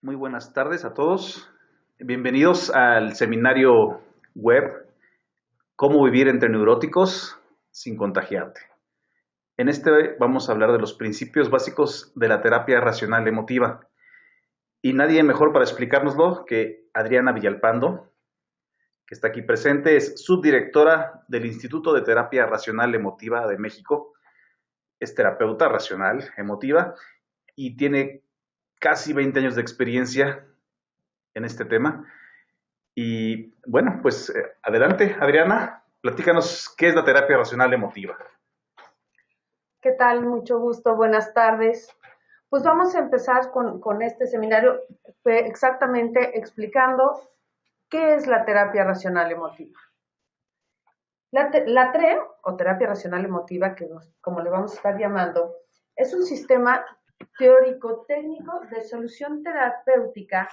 Muy buenas tardes a todos. Bienvenidos al seminario web Cómo vivir entre neuróticos sin contagiarte. En este vamos a hablar de los principios básicos de la terapia racional emotiva. Y nadie mejor para explicárnoslo que Adriana Villalpando, que está aquí presente, es subdirectora del Instituto de Terapia Racional Emotiva de México, es terapeuta racional emotiva y tiene casi 20 años de experiencia en este tema. Y bueno, pues adelante, Adriana, platícanos qué es la terapia racional emotiva. ¿Qué tal? Mucho gusto, buenas tardes. Pues vamos a empezar con este seminario exactamente explicando qué es la terapia racional emotiva. La TRE, o terapia racional emotiva, como le vamos a estar llamando, es un sistema teórico-técnico de solución terapéutica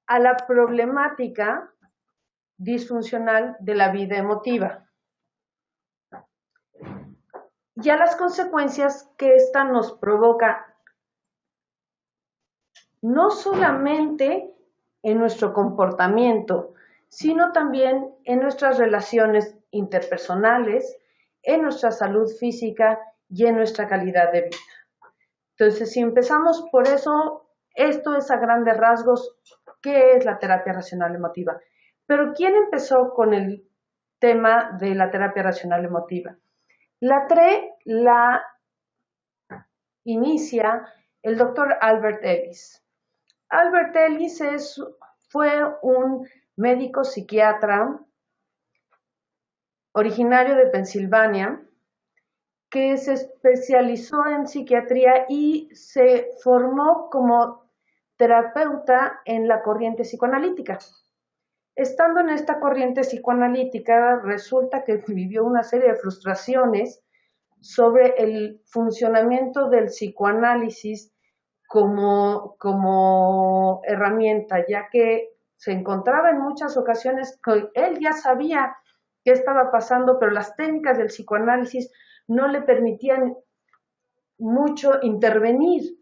a la problemática disfuncional de la vida emotiva y a las consecuencias que ésta nos provoca no solamente en nuestro comportamiento, sino también en nuestras relaciones interpersonales, en nuestra salud física y en nuestra calidad de vida. Entonces, si empezamos por eso, esto es a grandes rasgos qué es la terapia racional emotiva. Pero ¿quién empezó con el tema de la terapia racional emotiva? La TRE la inicia el doctor Albert Ellis. Albert Ellis fue un médico psiquiatra originario de Pensilvania que se especializó en psiquiatría y se formó como terapeuta en la corriente psicoanalítica. Estando en esta corriente psicoanalítica, resulta que vivió una serie de frustraciones sobre el funcionamiento del psicoanálisis como herramienta, ya que se encontraba en muchas ocasiones que él ya sabía qué estaba pasando, pero las técnicas del psicoanálisis no le permitían mucho intervenir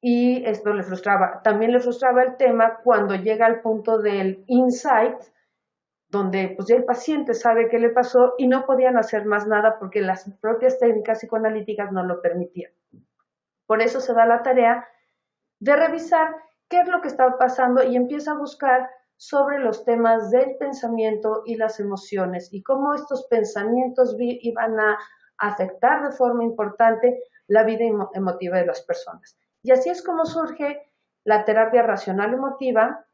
y esto le frustraba. También le frustraba el tema cuando llega al punto del insight, donde pues ya el paciente sabe qué le pasó y no podían hacer más nada porque las propias técnicas psicoanalíticas no lo permitían. Por eso se da la tarea de revisar qué es lo que está pasando y empieza a buscar sobre los temas del pensamiento y las emociones y cómo estos pensamientos iban a afectar de forma importante la vida emotiva de las personas. Y así es como surge la terapia racional emotiva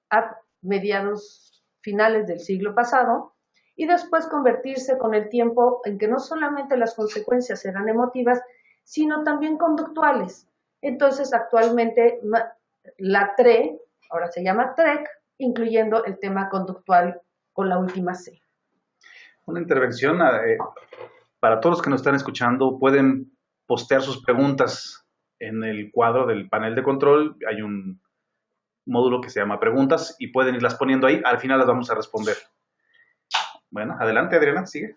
a mediados finales del siglo pasado y después convertirse con el tiempo en que no solamente las consecuencias eran emotivas, sino también conductuales. Entonces, actualmente la TRE, ahora se llama TREC, incluyendo el tema conductual con la última C. Una intervención para todos los que nos están escuchando, pueden postear sus preguntas en el cuadro del panel de control. Hay un módulo que se llama preguntas y pueden irlas poniendo ahí. Al final las vamos a responder. Bueno, adelante, Adriana, sigue.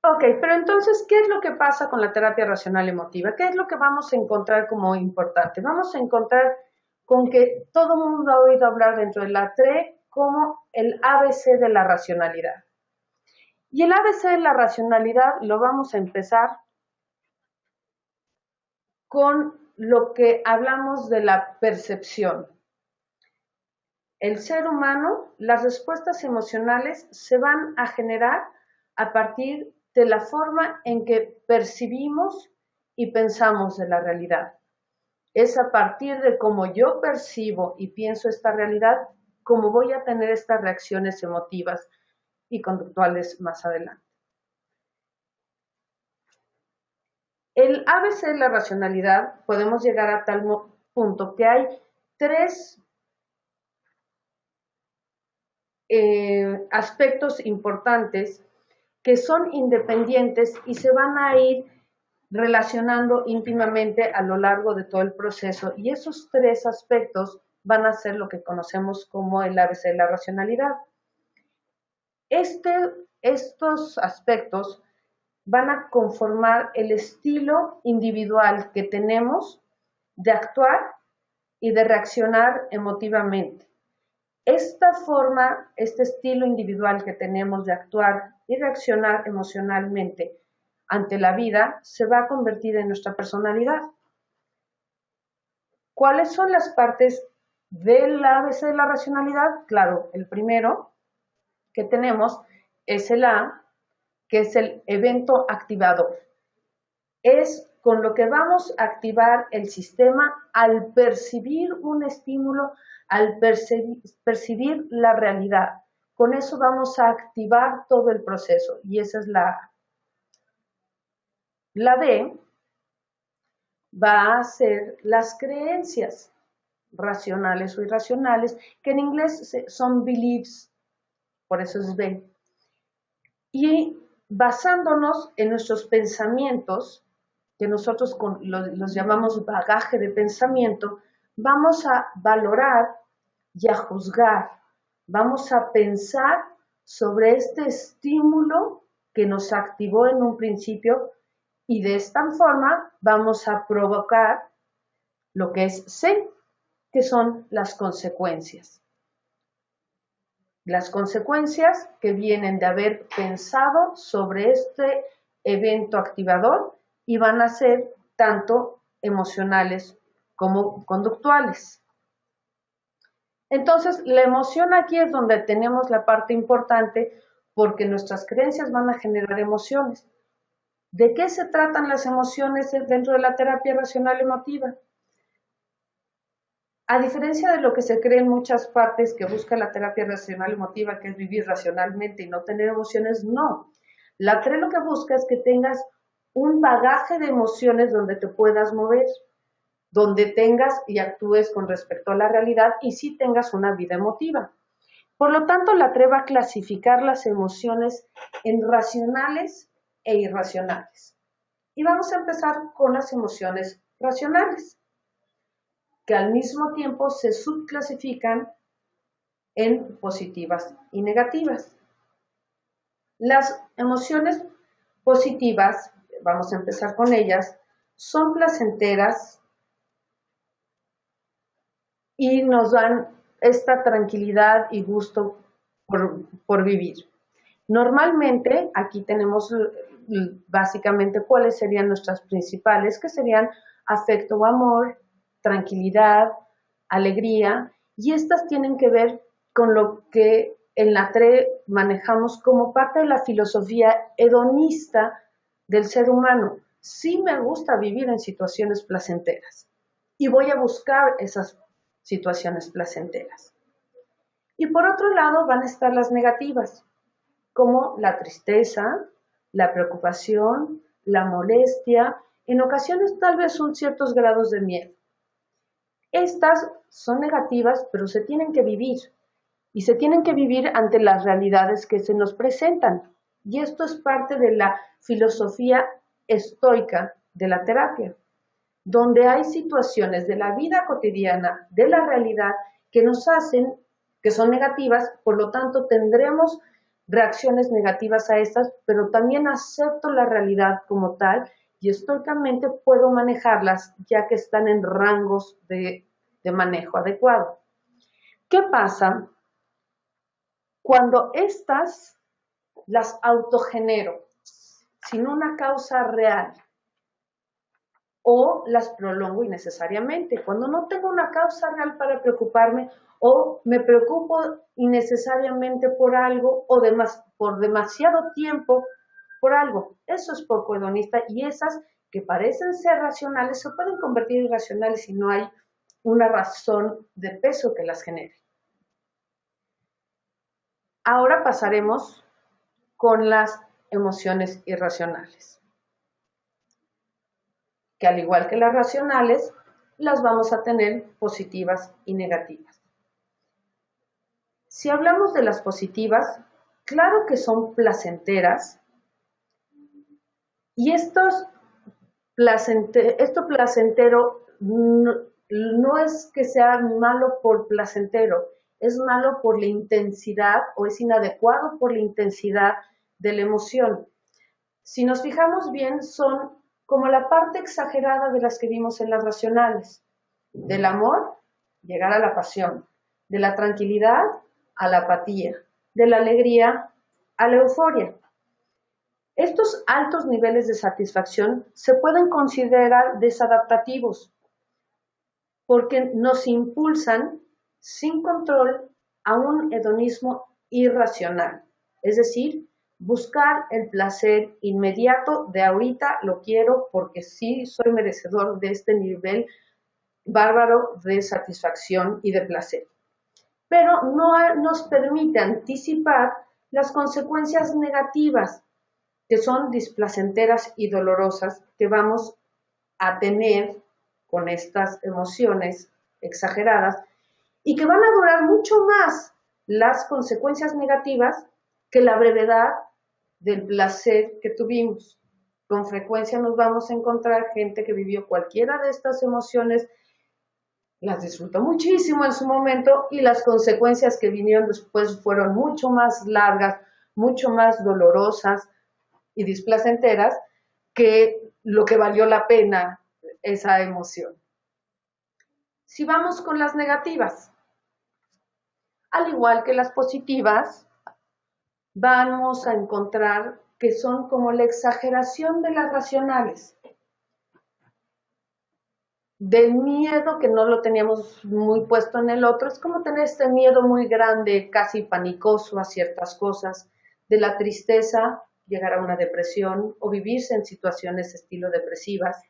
Ok, pero entonces, ¿qué es lo que pasa con la terapia racional emotiva? ¿Qué es lo que vamos a encontrar como importante? Vamos a encontrar con que todo el mundo ha oído hablar dentro de la TRE como el ABC de la racionalidad. Y el ABC de la racionalidad lo vamos a empezar con lo que hablamos de la percepción. El ser humano, las respuestas emocionales se van a generar a partir de la forma en que percibimos y pensamos de la realidad. Es a partir de cómo yo percibo y pienso esta realidad, cómo voy a tener estas reacciones emotivas y conductuales más adelante. El ABC de la racionalidad podemos llegar a tal punto que hay tres aspectos importantes que son independientes y se van a ir relacionando íntimamente a lo largo de todo el proceso. Y esos tres aspectos van a ser lo que conocemos como el ABC de la racionalidad. Estos aspectos van a conformar el estilo individual que tenemos de actuar y de reaccionar emotivamente. Esta forma, este estilo individual que tenemos de actuar y reaccionar emocionalmente ante la vida se va a convertir en nuestra personalidad. ¿Cuáles son las partes del ABC de la racionalidad? Claro, el primero que tenemos es el A, que es el evento activador. Es con lo que vamos a activar el sistema al percibir un estímulo, al percibir la realidad. Con eso vamos a activar todo el proceso y esa es la A. La B va a ser las creencias racionales o irracionales, que en inglés son beliefs, por eso es B. Y basándonos en nuestros pensamientos, que nosotros los llamamos bagaje de pensamiento, vamos a valorar y a juzgar, vamos a pensar sobre este estímulo que nos activó en un principio y de esta forma vamos a provocar lo que es C, que son las consecuencias. Las consecuencias que vienen de haber pensado sobre este evento activador y van a ser tanto emocionales como conductuales. Entonces, la emoción aquí es donde tenemos la parte importante porque nuestras creencias van a generar emociones. ¿De qué se tratan las emociones dentro de la terapia racional emotiva? A diferencia de lo que se cree en muchas partes que busca la terapia racional emotiva, que es vivir racionalmente y no tener emociones, no. La TRE lo que busca es que tengas un bagaje de emociones donde te puedas mover, donde tengas y actúes con respecto a la realidad y sí tengas una vida emotiva. Por lo tanto, la TRE va a clasificar las emociones en racionales e irracionales. Y vamos a empezar con las emociones racionales, que al mismo tiempo se subclasifican en positivas y negativas. Las emociones positivas, vamos a empezar con ellas, son placenteras y nos dan esta tranquilidad y gusto por vivir. Normalmente, aquí tenemos básicamente cuáles serían nuestras principales, que serían afecto o amor, tranquilidad, alegría, y estas tienen que ver con lo que en la TRE manejamos como parte de la filosofía hedonista del ser humano. Sí me gusta vivir en situaciones placenteras y voy a buscar esas situaciones placenteras. Y por otro lado van a estar las negativas, como la tristeza, la preocupación, la molestia, en ocasiones tal vez son ciertos grados de miedo. Estas son negativas, pero se tienen que vivir y se tienen que vivir ante las realidades que se nos presentan. Y esto es parte de la filosofía estoica de la terapia, donde hay situaciones de la vida cotidiana, de la realidad, que nos hacen, que son negativas, por lo tanto tendremos reacciones negativas a estas, pero también acepto la realidad como tal y estoicamente puedo manejarlas ya que están en rangos de manejo adecuado. ¿Qué pasa cuando estas las autogenero sin una causa real o las prolongo innecesariamente? Cuando no tengo una causa real para preocuparme o me preocupo innecesariamente por algo o por demasiado tiempo por algo. Eso es poco hedonista y esas que parecen ser racionales se pueden convertir en irracionales si no hay una razón de peso que las genere. Ahora pasaremos con las emociones irracionales, que al igual que las racionales, las vamos a tener positivas y negativas. Si hablamos de las positivas, claro que son placenteras, y esto placentero no es que sea malo por placentero, es malo por la intensidad o es inadecuado por la intensidad de la emoción. Si nos fijamos bien, son como la parte exagerada de las que vimos en las racionales. Del amor, llegar a la pasión. De la tranquilidad a la apatía. De la alegría a la euforia. Estos altos niveles de satisfacción se pueden considerar desadaptativos porque nos impulsan sin control a un hedonismo irracional, es decir, buscar el placer inmediato de ahorita lo quiero porque sí soy merecedor de este nivel bárbaro de satisfacción y de placer. Pero no nos permite anticipar las consecuencias negativas que son displacenteras y dolorosas que vamos a tener con estas emociones exageradas y que van a durar mucho más las consecuencias negativas que la brevedad del placer que tuvimos. Con frecuencia nos vamos a encontrar gente que vivió cualquiera de estas emociones, las disfrutó muchísimo en su momento y las consecuencias que vinieron después fueron mucho más largas, mucho más dolorosas y displacenteras que lo que valió la pena esa emoción. Si vamos con las negativas, al igual que las positivas, vamos a encontrar que son como la exageración de las racionales. Del miedo que no lo teníamos muy puesto en el otro, es como tener este miedo muy grande, casi panicoso a ciertas cosas, de la tristeza, llegar a una depresión o vivirse en situaciones estilo depresivas,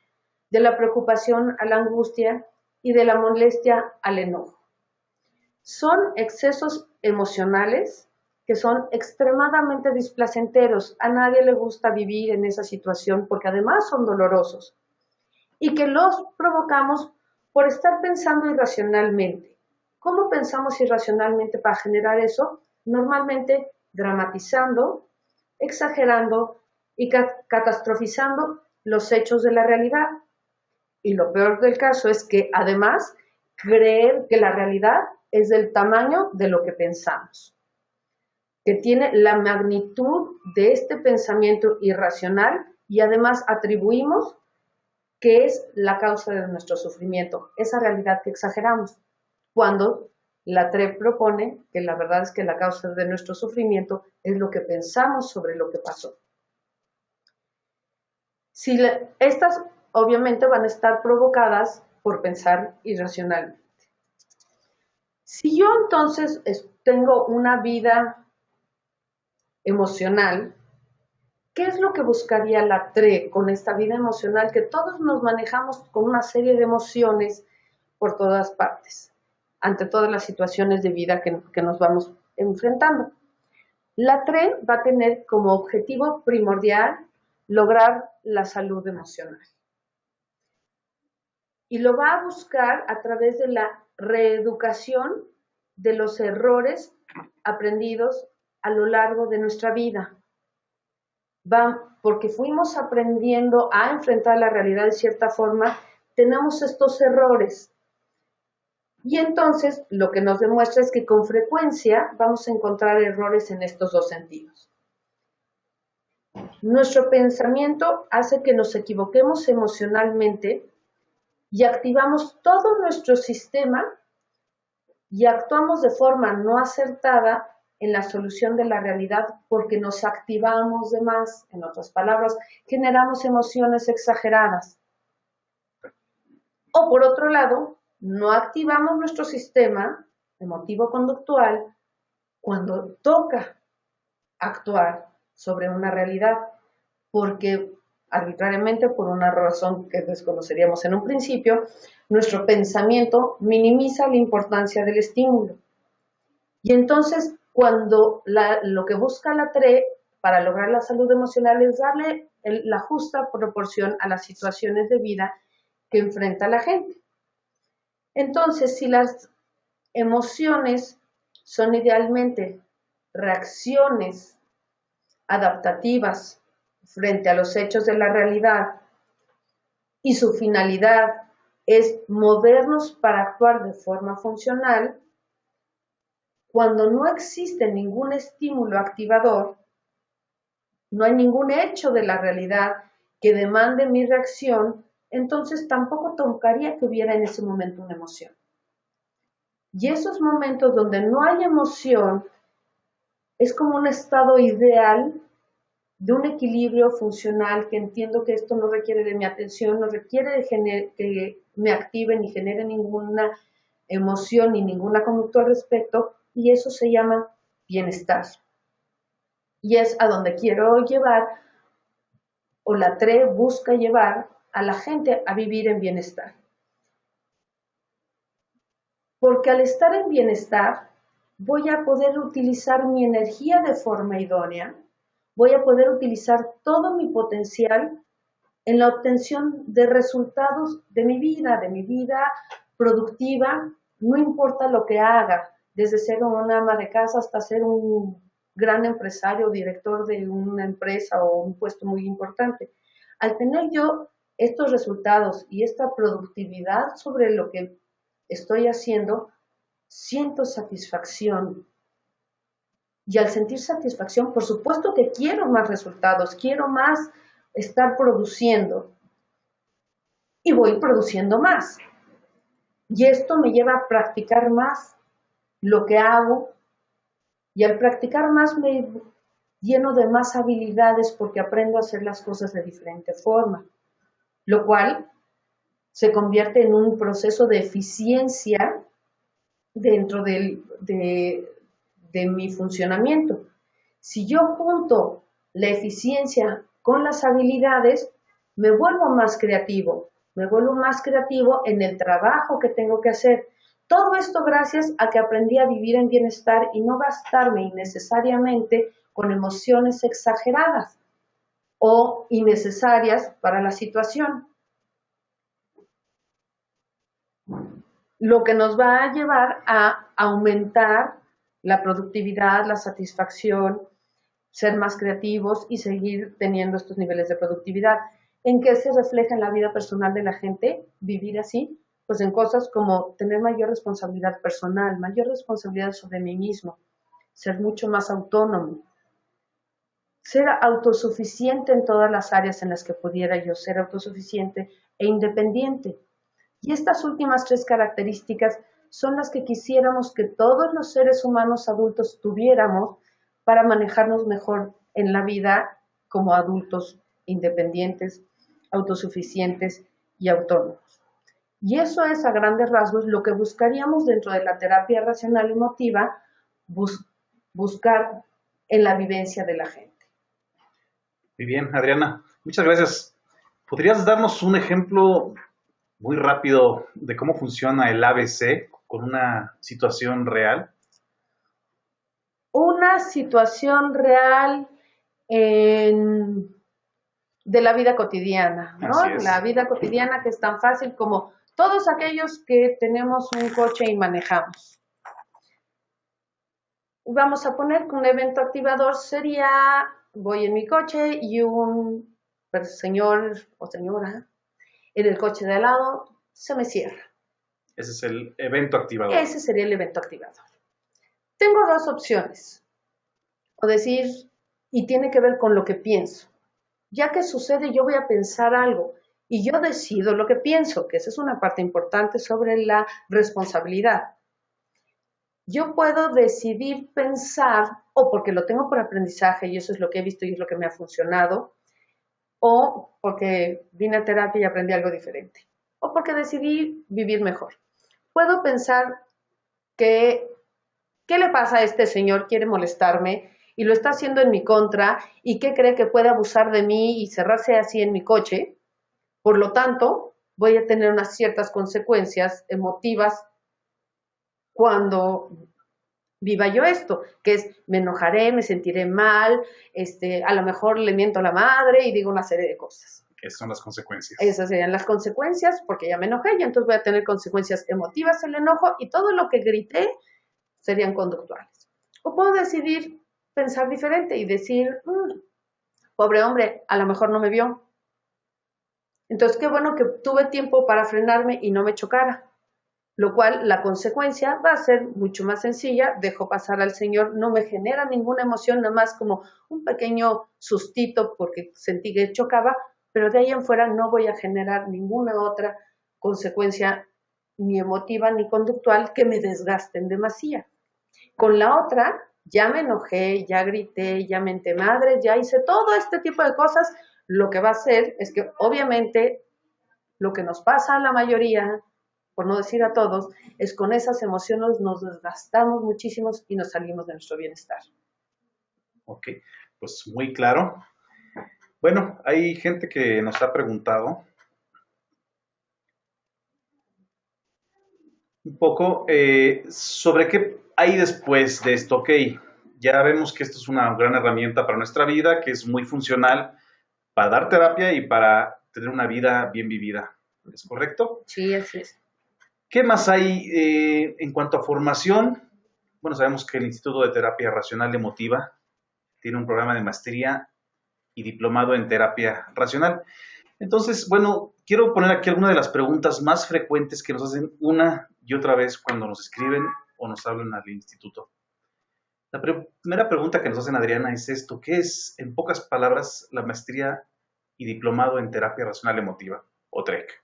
de la preocupación a la angustia y de la molestia al enojo. Son excesos emocionales que son extremadamente displacenteros. A nadie le gusta vivir en esa situación porque además son dolorosos y que los provocamos por estar pensando irracionalmente. ¿Cómo pensamos irracionalmente para generar eso? Normalmente dramatizando, exagerando y catastrofizando los hechos de la realidad. Y lo peor del caso es que además creer que la realidad es del tamaño de lo que pensamos, que tiene la magnitud de este pensamiento irracional y además atribuimos que es la causa de nuestro sufrimiento, esa realidad que exageramos, cuando la TRE propone que la verdad es que la causa de nuestro sufrimiento es lo que pensamos sobre lo que pasó. Estas obviamente van a estar provocadas por pensar irracionalmente. Si yo entonces tengo una vida emocional, ¿qué es lo que buscaría la TRE con esta vida emocional que todos nos manejamos con una serie de emociones por todas partes, ante todas las situaciones de vida que nos vamos enfrentando? La TRE va a tener como objetivo primordial lograr la salud emocional. Y lo va a buscar a través de la reeducación de los errores aprendidos a lo largo de nuestra vida. Porque fuimos aprendiendo a enfrentar la realidad de cierta forma, tenemos estos errores. Y entonces lo que nos demuestra es que con frecuencia vamos a encontrar errores en estos dos sentidos. Nuestro pensamiento hace que nos equivoquemos emocionalmente y activamos todo nuestro sistema y actuamos de forma no acertada en la solución de la realidad porque nos activamos de más, en otras palabras, generamos emociones exageradas. O por otro lado, no activamos nuestro sistema emotivo-conductual cuando toca actuar sobre una realidad, porque arbitrariamente, por una razón que desconoceríamos en un principio, nuestro pensamiento minimiza la importancia del estímulo. Y entonces, cuando lo que busca la TRE para lograr la salud emocional es darle la justa proporción a las situaciones de vida que enfrenta la gente. Entonces, si las emociones son idealmente reacciones adaptativas frente a los hechos de la realidad y su finalidad es movernos para actuar de forma funcional, cuando no existe ningún estímulo activador, no hay ningún hecho de la realidad que demande mi reacción, entonces tampoco tocaría que hubiera en ese momento una emoción. Y esos momentos donde no hay emoción es como un estado ideal de un equilibrio funcional, que entiendo que esto no requiere de mi atención, no requiere de que me active ni genere ninguna emoción ni ninguna conducta al respecto, y eso se llama bienestar. Y es a donde quiero llevar, o la TRE busca llevar a la gente a vivir en bienestar. Porque al estar en bienestar, voy a poder utilizar mi energía de forma idónea, voy a poder utilizar todo mi potencial en la obtención de resultados de mi vida productiva, no importa lo que haga, desde ser una ama de casa hasta ser un gran empresario o director de una empresa o un puesto muy importante. Al tener yo estos resultados y esta productividad sobre lo que estoy haciendo, siento satisfacción. Y al sentir satisfacción, por supuesto que quiero más resultados, quiero más estar produciendo. Y voy produciendo más. Y esto me lleva a practicar más lo que hago. Y al practicar más me lleno de más habilidades porque aprendo a hacer las cosas de diferente forma. Lo cual se convierte en un proceso de eficiencia dentro de mi funcionamiento. Si yo junto la eficiencia con las habilidades, me vuelvo más creativo en el trabajo que tengo que hacer. Todo esto gracias a que aprendí a vivir en bienestar y no gastarme innecesariamente con emociones exageradas o innecesarias para la situación. Lo que nos va a llevar a aumentar la productividad, la satisfacción, ser más creativos y seguir teniendo estos niveles de productividad. ¿En qué se refleja en la vida personal de la gente vivir así? Pues en cosas como tener mayor responsabilidad personal, mayor responsabilidad sobre mí mismo, ser mucho más autónomo, ser autosuficiente en todas las áreas en las que pudiera yo ser autosuficiente e independiente. Y estas últimas 3 características son las que quisiéramos que todos los seres humanos adultos tuviéramos para manejarnos mejor en la vida como adultos independientes, autosuficientes y autónomos. Y eso es a grandes rasgos lo que buscaríamos dentro de la terapia racional emotiva, buscar en la vivencia de la gente. Muy bien, Adriana. Muchas gracias. ¿Podrías darnos un ejemplo muy rápido de cómo funciona el ABC con una situación real? Una situación real de la vida cotidiana, ¿no? Así es. La vida cotidiana que es tan fácil como todos aquellos que tenemos un coche y manejamos. Vamos a poner que un evento activador sería, voy en mi coche y un señor o señora en el coche de al lado se me cierra. Ese es el evento activador. Ese sería el evento activador. Tengo 2 opciones. O decir, y tiene que ver con lo que pienso. Ya que sucede, yo voy a pensar algo y yo decido lo que pienso, que esa es una parte importante sobre la responsabilidad. Yo puedo decidir pensar, o porque lo tengo por aprendizaje y eso es lo que he visto y es lo que me ha funcionado, o porque vine a terapia y aprendí algo diferente, o porque decidí vivir mejor. Puedo pensar que, ¿qué le pasa a este señor? Quiere molestarme y lo está haciendo en mi contra y que cree que puede abusar de mí y cerrarse así en mi coche. Por lo tanto, voy a tener unas ciertas consecuencias emotivas cuando viva yo esto, que es me enojaré, me sentiré mal, a lo mejor le miento a la madre y digo una serie de cosas. Esas son las consecuencias. Esas serían las consecuencias, porque ya me enojé y entonces voy a tener consecuencias emotivas el enojo y todo lo que grité serían conductuales. O puedo decidir pensar diferente y decir, pobre hombre, a lo mejor no me vio. Entonces, qué bueno que tuve tiempo para frenarme y no me chocara. Lo cual, la consecuencia va a ser mucho más sencilla. Dejo pasar al señor, no me genera ninguna emoción, nada más como un pequeño sustito porque sentí que chocaba. pero de ahí en fuera no voy a generar ninguna otra consecuencia ni emotiva ni conductual que me desgasten demasiado. Con la otra, ya me enojé, ya grité, ya menté madre, ya hice todo este tipo de cosas. Lo que va a hacer es que obviamente lo que nos pasa a la mayoría, por no decir a todos, es con esas emociones nos desgastamos muchísimo y nos salimos de nuestro bienestar. Ok, pues muy claro. Bueno, hay gente que nos ha preguntado un poco sobre qué hay después de esto. Ok, ya vemos que esto es una gran herramienta para nuestra vida, que es muy funcional para dar terapia y para tener una vida bien vivida. ¿Es correcto? Sí, así es. ¿Qué más hay en cuanto a formación? Bueno, sabemos que el Instituto de Terapia Racional Emotiva tiene un programa de maestría y diplomado en terapia racional. Entonces, bueno, quiero poner aquí algunas de las preguntas más frecuentes que nos hacen una y otra vez cuando nos escriben o nos hablan al instituto. La primera pregunta que nos hacen, Adriana, es esto: ¿qué es, en pocas palabras, la maestría y diplomado en terapia racional emotiva, o TREC?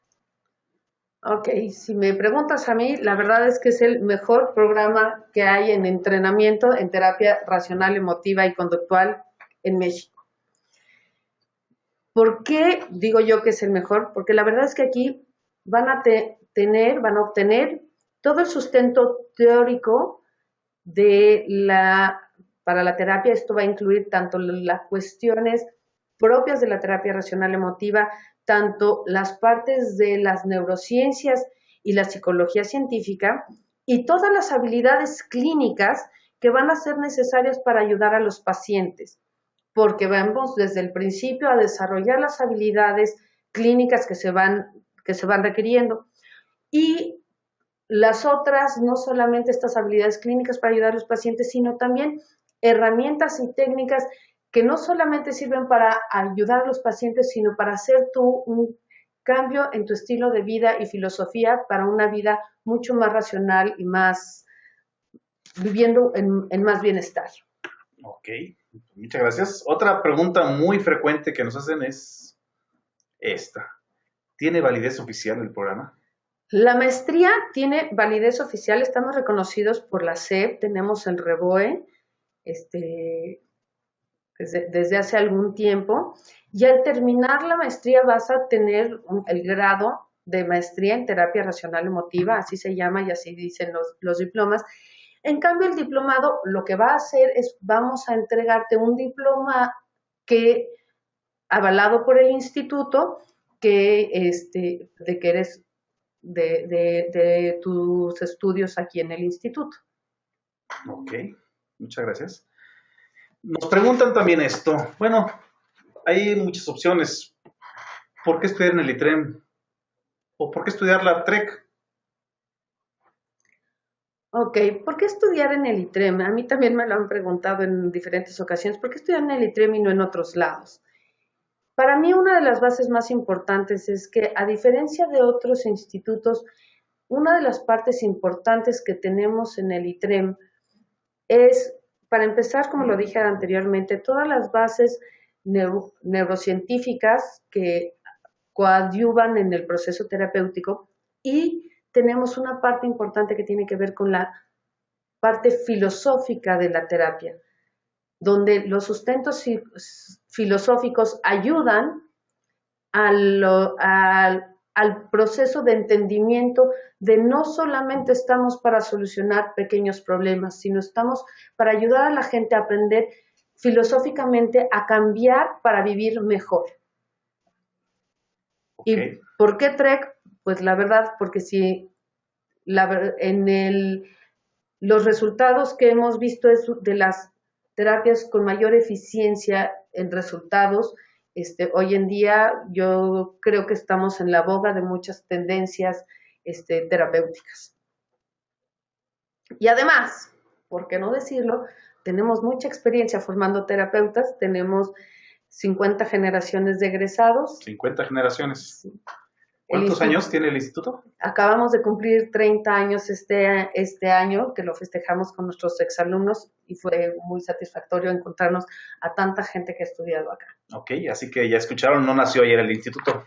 Ok, si me preguntas a mí, la verdad es que es el mejor programa que hay en entrenamiento en terapia racional, emotiva y conductual en México. ¿Por qué digo yo que es el mejor? Porque la verdad es que aquí van a obtener todo el sustento teórico para la terapia. Esto va a incluir tanto las cuestiones propias de la terapia racional emotiva, tanto las partes de las neurociencias y la psicología científica, y todas las habilidades clínicas que van a ser necesarias para ayudar a los pacientes, porque vamos desde el principio a desarrollar las habilidades clínicas que se van requiriendo. Y las otras, no solamente estas habilidades clínicas para ayudar a los pacientes, sino también herramientas y técnicas que no solamente sirven para ayudar a los pacientes, sino para hacer tú un cambio en tu estilo de vida y filosofía para una vida mucho más racional y más viviendo en más bienestar. Ok, muchas gracias. Otra pregunta muy frecuente que nos hacen es esta: ¿tiene validez oficial el programa? La maestría tiene validez oficial, estamos reconocidos por la SEP, tenemos el REBOE, desde hace algún tiempo, y al terminar la maestría vas a tener el grado de maestría en terapia racional emotiva, así se llama y así dicen los diplomas. En cambio, el diplomado lo que va a hacer es, vamos a entregarte un diploma que, avalado por el instituto, de que eres de tus estudios aquí en el instituto. Ok, muchas gracias. Nos preguntan también esto. Bueno, hay muchas opciones. ¿Por qué estudiar en el ITREM? ¿O por qué estudiar la TREC? Ok, ¿por qué estudiar en el ITREM? A mí también me lo han preguntado en diferentes ocasiones. ¿Por qué estudiar en el ITREM y no en otros lados? Para mí una de las bases más importantes es que, a diferencia de otros institutos, una de las partes importantes que tenemos en el ITREM es, para empezar, como lo dije anteriormente, todas las bases neurocientíficas que coadyuvan en el proceso terapéutico, y tenemos una parte importante que tiene que ver con la parte filosófica de la terapia, donde los sustentos filosóficos ayudan al proceso de entendimiento de no solamente estamos para solucionar pequeños problemas, sino estamos para ayudar a la gente a aprender filosóficamente a cambiar para vivir mejor. Ok, ¿Y por qué TREC? Pues la verdad, porque si los resultados que hemos visto es de las terapias con mayor eficiencia en resultados. Hoy en día yo creo que estamos en la boga de muchas tendencias terapéuticas. Y además, ¿por qué no decirlo? Tenemos mucha experiencia formando terapeutas, tenemos 50 generaciones de egresados. 50 generaciones. Sí. ¿Cuántos años tiene el instituto? Acabamos de cumplir 30 años este año, que lo festejamos con nuestros exalumnos y fue muy satisfactorio encontrarnos a tanta gente que ha estudiado acá. Ok, así que ya escucharon, no nació ayer el instituto.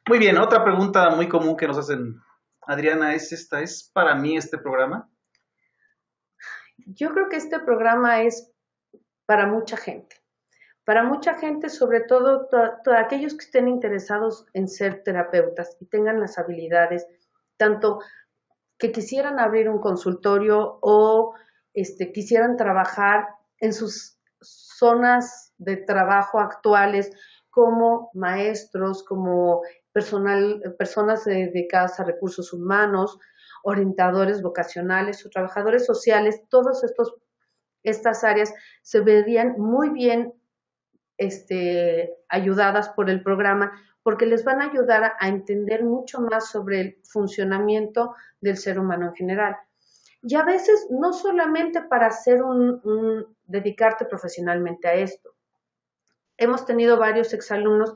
Muy bien, otra pregunta muy común que nos hacen, Adriana, es esta, ¿es para mí este programa? Yo creo que este programa es para mucha gente. Para mucha gente, sobre todo aquellos que estén interesados en ser terapeutas y tengan las habilidades, tanto que quisieran abrir un consultorio o quisieran trabajar en sus zonas de trabajo actuales como maestros, como personas dedicadas a recursos humanos, orientadores vocacionales o trabajadores sociales, todas estas áreas se verían muy bien ayudadas por el programa porque les van a ayudar a entender mucho más sobre el funcionamiento del ser humano en general. Y a veces no solamente para dedicarte profesionalmente a esto. Hemos tenido varios exalumnos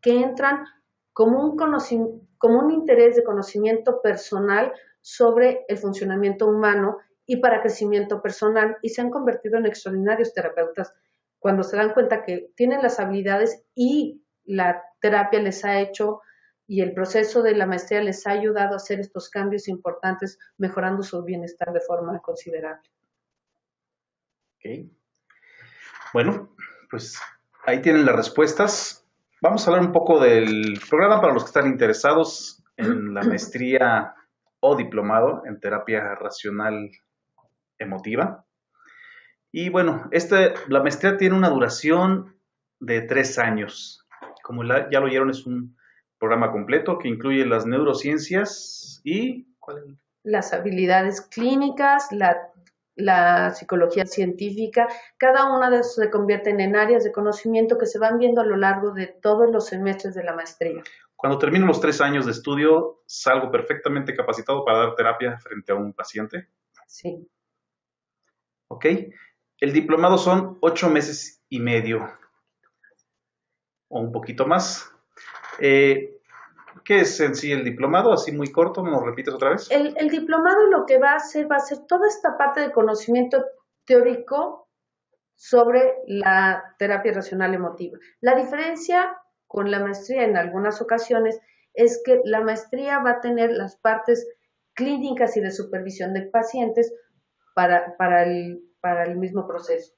que entran como un interés de conocimiento personal sobre el funcionamiento humano y para crecimiento personal y se han convertido en extraordinarios terapeutas cuando se dan cuenta que tienen las habilidades y la terapia les ha hecho y el proceso de la maestría les ha ayudado a hacer estos cambios importantes, mejorando su bienestar de forma considerable. Ok. Bueno, pues ahí tienen las respuestas. Vamos a hablar un poco del programa para los que están interesados en la maestría o diplomado en terapia racional emotiva. Y bueno, la maestría tiene una duración de 3 años. Como ya lo oyeron, es un programa completo que incluye las neurociencias y las habilidades clínicas, la psicología científica, cada una de esas se convierten en áreas de conocimiento que se van viendo a lo largo de todos los semestres de la maestría. Cuando termino los 3 años de estudio, salgo perfectamente capacitado para dar terapia frente a un paciente. Sí. Ok. El diplomado son 8 meses y medio o un poquito más. ¿Qué es en sí el diplomado? Así muy corto, ¿me lo repites otra vez? El diplomado lo que va a ser toda esta parte de conocimiento teórico sobre la terapia racional emotiva. La diferencia con la maestría en algunas ocasiones es que la maestría va a tener las partes clínicas y de supervisión de pacientes para el mismo proceso.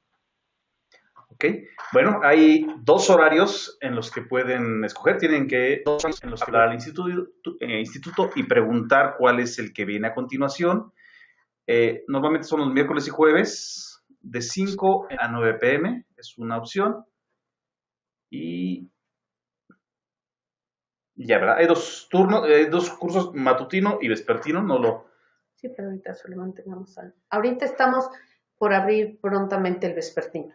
Ok, bueno, hay 2 horarios en los que pueden escoger. Tienen que hablar al instituto y preguntar cuál es el que viene a continuación. Normalmente son los miércoles y jueves de 5 a 9 p.m. Es una opción. Y ya, ¿verdad? Hay 2 turnos, 2 cursos, matutino y vespertino. Sí, pero ahorita solo mantengamos algo. Ahorita estamos por abrir prontamente el vespertino.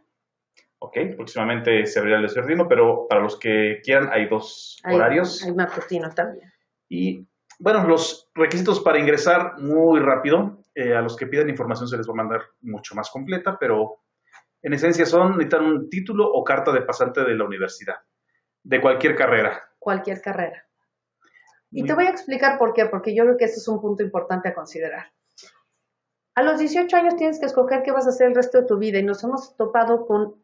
Ok, próximamente se abrirá el vespertino, pero para los que quieran hay 2 horarios. Hay matutino también. Y bueno, los requisitos para ingresar muy rápido. A los que pidan información se les va a mandar mucho más completa, pero en esencia necesitan un título o carta de pasante de la universidad, de cualquier carrera. Cualquier carrera. Y te voy a explicar por qué, porque yo creo que ese es un punto importante a considerar. A los 18 años tienes que escoger qué vas a hacer el resto de tu vida y nos hemos topado con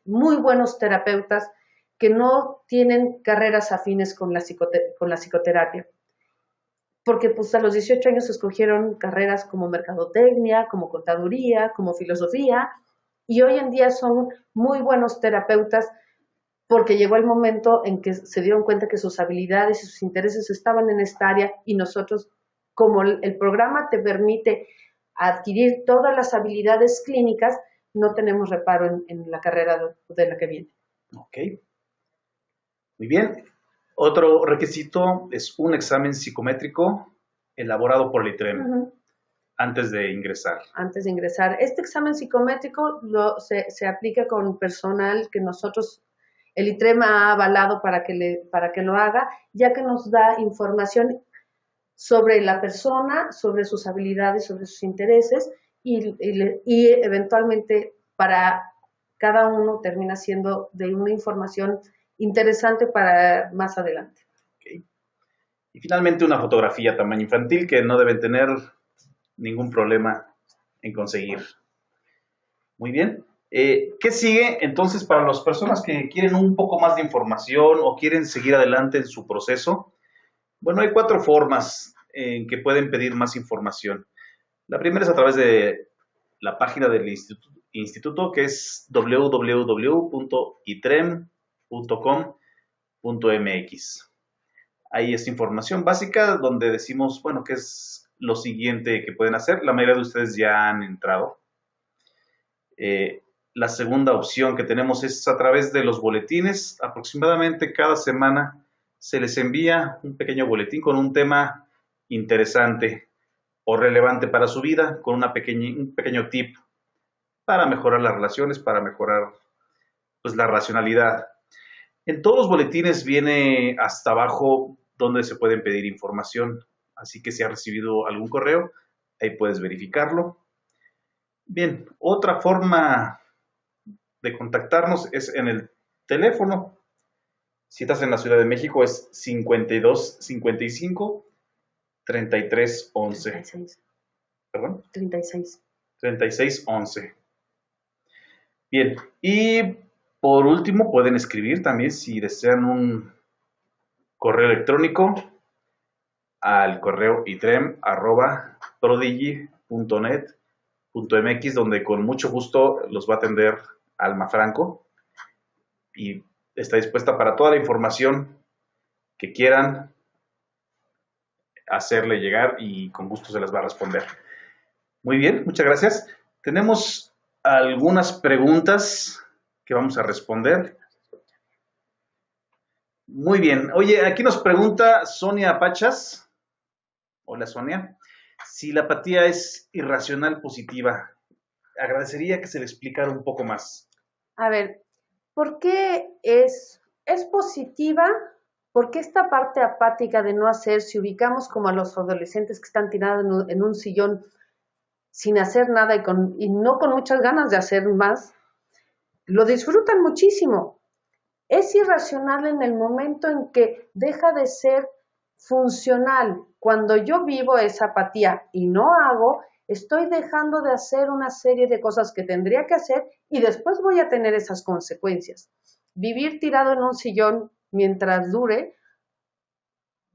muy buenos terapeutas que no tienen carreras afines con la psicoterapia. Porque pues a los 18 años escogieron carreras como mercadotecnia, como contaduría, como filosofía, y hoy en día son muy buenos terapeutas porque llegó el momento en que se dieron cuenta que sus habilidades y sus intereses estaban en esta área y nosotros, como el programa te permite adquirir todas las habilidades clínicas, no tenemos reparo en la carrera de la que viene. Ok. Muy bien. Otro requisito es un examen psicométrico elaborado por el ITREM antes de ingresar. Antes de ingresar. Este examen psicométrico se aplica con personal que el ITREM ha avalado para que lo haga, ya que nos da información sobre la persona, sobre sus habilidades, sobre sus intereses y eventualmente para cada uno termina siendo de una información interesante para más adelante. Y finalmente una fotografía tamaño infantil que no deben tener ningún problema en conseguir. Muy bien. ¿Qué sigue entonces para las personas que quieren un poco más de información o quieren seguir adelante en su proceso? Bueno, hay 4 formas en que pueden pedir más información. La primera es a través de la página del instituto que es www.itrem.com.mx. Ahí es información básica donde decimos, bueno, qué es lo siguiente que pueden hacer. La mayoría de ustedes ya han entrado. La segunda opción que tenemos es a través de los boletines. Aproximadamente cada semana se les envía un pequeño boletín con un tema interesante o relevante para su vida, con un pequeño tip para mejorar las relaciones, para mejorar pues, la racionalidad. En todos los boletines viene hasta abajo donde se pueden pedir información, así que si has recibido algún correo, ahí puedes verificarlo. Bien, otra forma de contactarnos es en el teléfono. Si estás en la Ciudad de México es 52 55 33 11. 36. ¿Perdón? 36. 36 11. Bien, y por último pueden escribir también si desean un correo electrónico al correo itrem@prodigy.net.mx, donde con mucho gusto los va a atender Alma Franco y está dispuesta para toda la información que quieran hacerle llegar y con gusto se las va a responder. Muy bien, muchas gracias. Tenemos algunas preguntas que vamos a responder. Muy bien. Oye, aquí nos pregunta Sonia Pachas. Hola, Sonia. Si la apatía es irracional positiva, agradecería que se le explicara un poco más. A ver, ¿por qué es positiva? Porque esta parte apática de no hacer, si ubicamos como a los adolescentes que están tirados en un sillón sin hacer nada y no con muchas ganas de hacer más, lo disfrutan muchísimo. Es irracional en el momento en que deja de ser funcional. Cuando yo vivo esa apatía y no hago, estoy dejando de hacer una serie de cosas que tendría que hacer y después voy a tener esas consecuencias. Vivir tirado en un sillón mientras dure,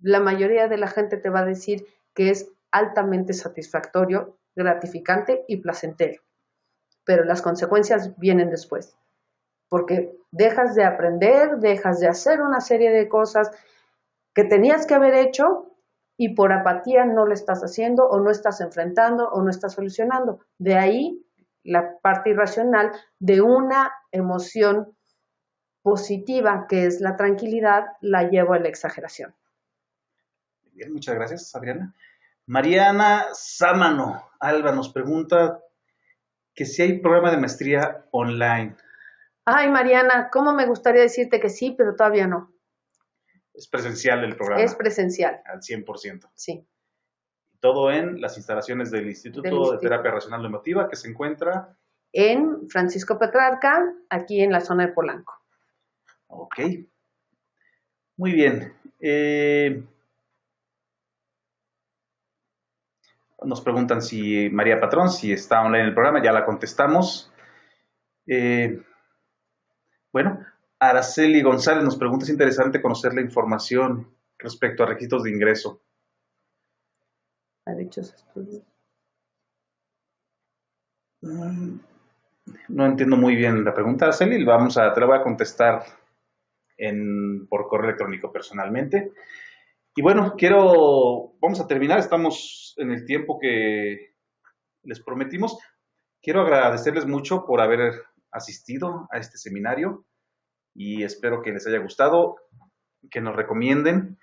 la mayoría de la gente te va a decir que es altamente satisfactorio, gratificante y placentero. Pero las consecuencias vienen después, porque dejas de aprender, dejas de hacer una serie de cosas que tenías que haber hecho y por apatía no lo estás haciendo o no estás enfrentando o no estás solucionando. De ahí la parte irracional de una emoción positiva que es la tranquilidad, la llevo a la exageración. Bien, muchas gracias, Adriana. Mariana Sámano Alba nos pregunta que si hay programa de maestría online. Ay, Mariana, ¿cómo me gustaría decirte que sí, pero todavía no? Es presencial el programa. Es presencial. Al 100%. Sí. Todo en las instalaciones del Instituto de Terapia Racional Emotiva que se encuentra en Francisco Petrarca, aquí en la zona de Polanco. Ok. Muy bien. Nos preguntan si María Patrón, si está online el programa, ya la contestamos. Bueno, Araceli González nos pregunta, es interesante conocer la información respecto a requisitos de ingreso. ¿A dichos estudios? No entiendo muy bien la pregunta, Araceli, te la voy a contestar por correo electrónico personalmente. Y bueno, vamos a terminar, estamos en el tiempo que les prometimos. Quiero agradecerles mucho por haber asistido a este seminario y espero que les haya gustado, que nos recomienden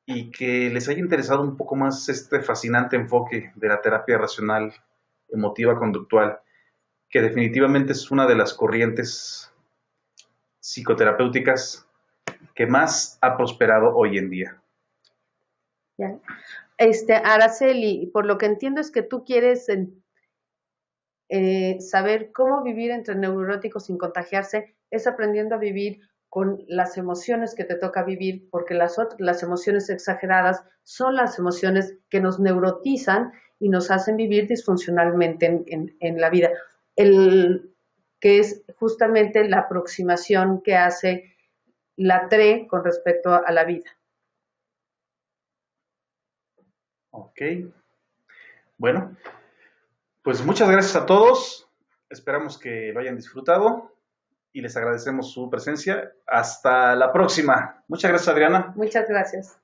y que les haya interesado un poco más este fascinante enfoque de la terapia racional emotiva conductual, que definitivamente es una de las corrientes psicoterapéuticas que más ha prosperado hoy en día. Ya. Araceli, por lo que entiendo es que tú quieres saber cómo vivir entre neuróticos sin contagiarse, es aprendiendo a vivir con las emociones que te toca vivir, porque las emociones exageradas son las emociones que nos neurotizan y nos hacen vivir disfuncionalmente en la vida. Que es justamente la aproximación que hace la TRE con respecto a la vida. Ok. Bueno, pues muchas gracias a todos. Esperamos que lo hayan disfrutado y les agradecemos su presencia. Hasta la próxima. Muchas gracias, Adriana. Muchas gracias.